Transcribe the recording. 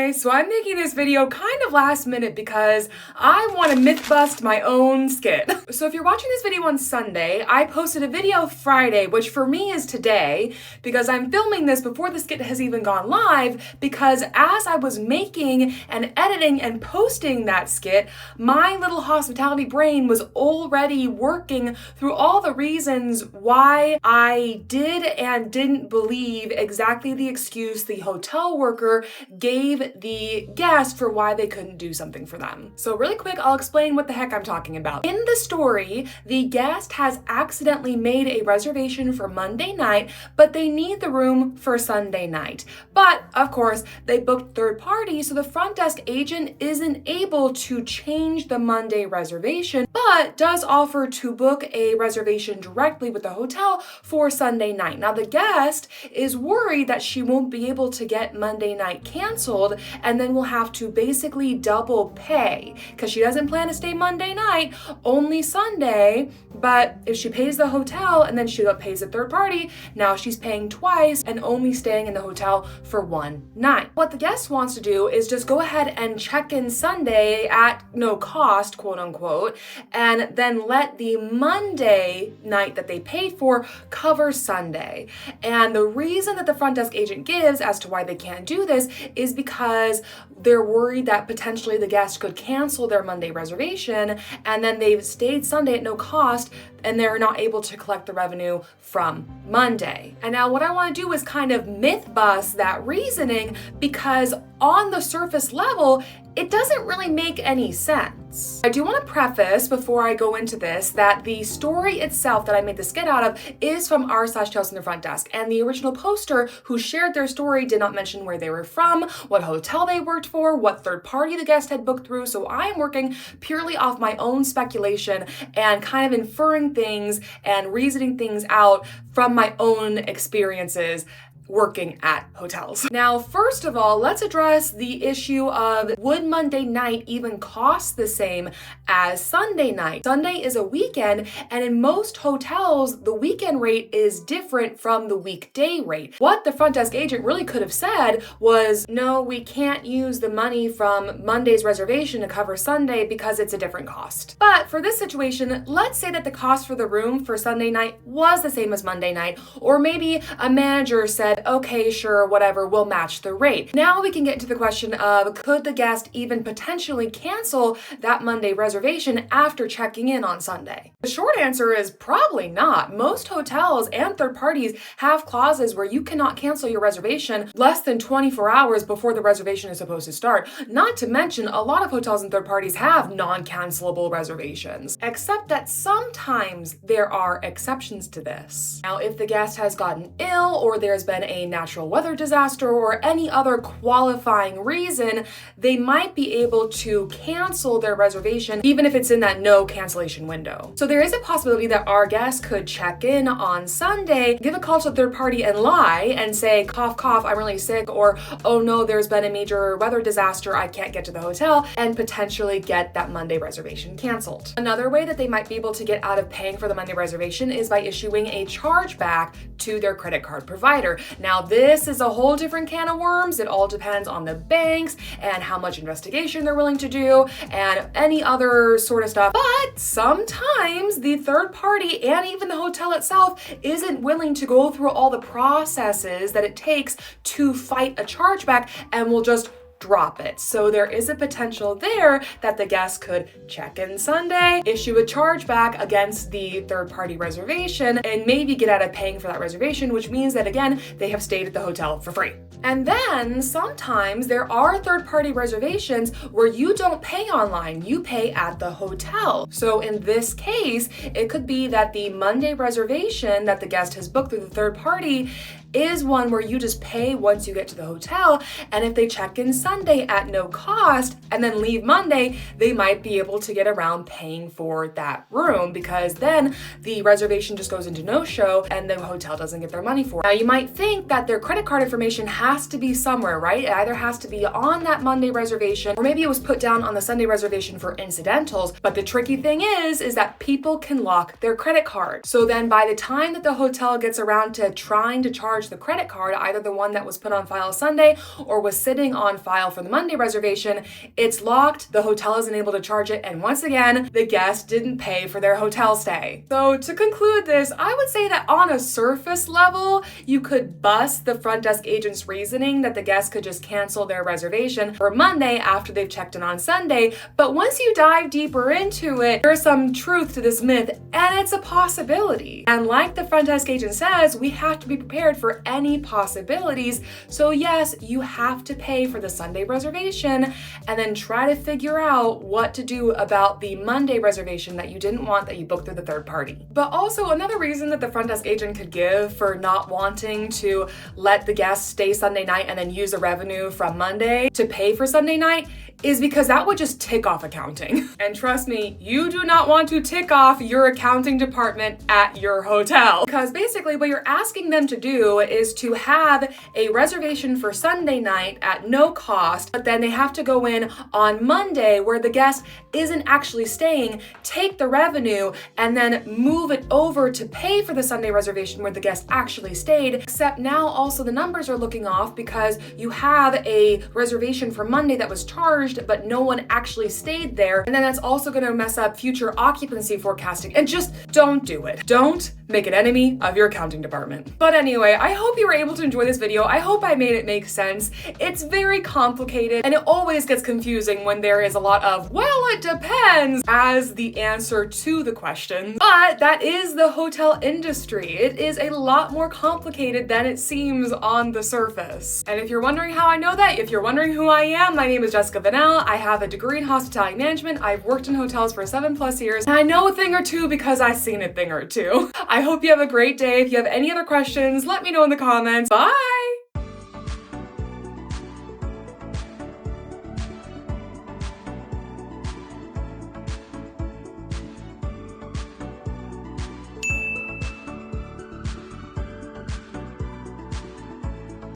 Okay, so I'm making this video kind of last minute because I want to myth bust my own skit. So if you're watching this video on Sunday, I posted a video Friday, which for me is today, because I'm filming this before the skit has even gone live, because as I was making and editing and posting that skit, my little hospitality brain was already working through all the reasons why I did and didn't believe exactly the excuse the hotel worker gave the guest for why they couldn't do something for them. So really quick, I'll explain what the heck I'm talking about. In the story, the guest has accidentally made a reservation for Monday night, but they need the room for Sunday night. But of course, they booked third party, so the front desk agent isn't able to change the Monday reservation, but does offer to book a reservation directly with the hotel for Sunday night. Now the guest is worried that she won't be able to get Monday night canceled, and then will have to basically double pay because she doesn't plan to stay Monday night, only Sunday. But if she pays the hotel and then she pays a third party, now she's paying twice and only staying in the hotel for one night. What the guest wants to do is just go ahead and check in Sunday at no cost, quote unquote, and then let the Monday night that they paid for cover Sunday. And the reason that the front desk agent gives as to why they can't do this is because they're worried that potentially the guest could cancel their Monday reservation and then they've stayed Sunday at no cost and they're not able to collect the revenue from Monday. And now what I want to do is kind of myth bust that reasoning, because on the surface level, it doesn't really make any sense. I do want to preface before I go into this that the story itself that I made the skit out of is from r/Tales in the Front Desk, and the original poster who shared their story did not mention where they were from, what hotel they worked for, what third party the guest had booked through, so I am working purely off my own speculation and kind of inferring things and reasoning things out from my own experiences working at hotels. Now, first of all, let's address the issue of would Monday night even cost the same as Sunday night? Sunday is a weekend, and in most hotels, the weekend rate is different from the weekday rate. What the front desk agent really could have said was, no, we can't use the money from Monday's reservation to cover Sunday because it's a different cost. But for this situation, let's say that the cost for the room for Sunday night was the same as Monday night, or maybe a manager said, okay, sure, whatever, we'll match the rate. Now we can get into the question of, could the guest even potentially cancel that Monday reservation after checking in on Sunday? The short answer is probably not. Most hotels and third parties have clauses where you cannot cancel your reservation less than 24 hours before the reservation is supposed to start. Not to mention, a lot of hotels and third parties have non-cancelable reservations, except that sometimes there are exceptions to this. Now, if the guest has gotten ill or there's been a natural weather disaster or any other qualifying reason, they might be able to cancel their reservation even if it's in that no cancellation window. So there is a possibility that our guest could check in on Sunday, give a call to a third party and lie and say, cough, cough, I'm really sick, or oh no, there's been a major weather disaster, I can't get to the hotel, and potentially get that Monday reservation canceled. Another way that they might be able to get out of paying for the Monday reservation is by issuing a chargeback to their credit card provider. Now, this is a whole different can of worms. It all depends on the banks and how much investigation they're willing to do and any other sort of stuff. But sometimes the third party and even the hotel itself isn't willing to go through all the processes that it takes to fight a chargeback and will just drop it. So there is a potential there that the guest could check in Sunday, issue a chargeback against the third party reservation, and maybe get out of paying for that reservation, which means that again, they have stayed at the hotel for free. And then sometimes there are third party reservations where you don't pay online, you pay at the hotel. So in this case, it could be that the Monday reservation that the guest has booked through the third party is one where you just pay once you get to the hotel, and if they check in Sunday at no cost and then leave Monday, they might be able to get around paying for that room, because then the reservation just goes into no-show and the hotel doesn't get their money for it. Now you might think that their credit card information has to be somewhere, right? It either has to be on that Monday reservation, or maybe it was put down on the Sunday reservation for incidentals. But the tricky thing is that people can lock their credit card. So then by the time that the hotel gets around to trying to charge the credit card, either the one that was put on file Sunday or was sitting on file for the Monday reservation, it's locked, the hotel isn't able to charge it, and once again, the guest didn't pay for their hotel stay. So to conclude this, I would say that on a surface level, you could bust the front desk agent's reasoning that the guest could just cancel their reservation for Monday after they've checked in on Sunday, but once you dive deeper into it, there's some truth to this myth, and it's a possibility. And like the front desk agent says, we have to be prepared for any possibilities. So yes, you have to pay for the Sunday reservation and then try to figure out what to do about the Monday reservation that you didn't want, that you booked through the third party. But also another reason that the front desk agent could give for not wanting to let the guests stay Sunday night and then use the revenue from Monday to pay for Sunday night is because that would just tick off accounting. And trust me, you do not want to tick off your accounting department at your hotel. Because basically what you're asking them to do is to have a reservation for Sunday night at no cost, but then they have to go in on Monday where the guest isn't actually staying, take the revenue, and then move it over to pay for the Sunday reservation where the guest actually stayed. Except now also the numbers are looking off because you have a reservation for Monday that was charged, but no one actually stayed there. And then that's also going to mess up future occupancy forecasting. And just don't do it. Don't make an enemy of your accounting department. But anyway, I hope you were able to enjoy this video. I hope I made it make sense. It's very complicated and it always gets confusing when there is a lot of, well, it depends as the answer to the question. But that is the hotel industry. It is a lot more complicated than it seems on the surface. And if you're wondering how I know that, if you're wondering who I am, my name is Jessica Vanell. I have a degree in hospitality management. I've worked in hotels for 7+ years, and I know a thing or two because I've seen a thing or two. I hope you have a great day. If you have any other questions, let me know in the comments. Bye!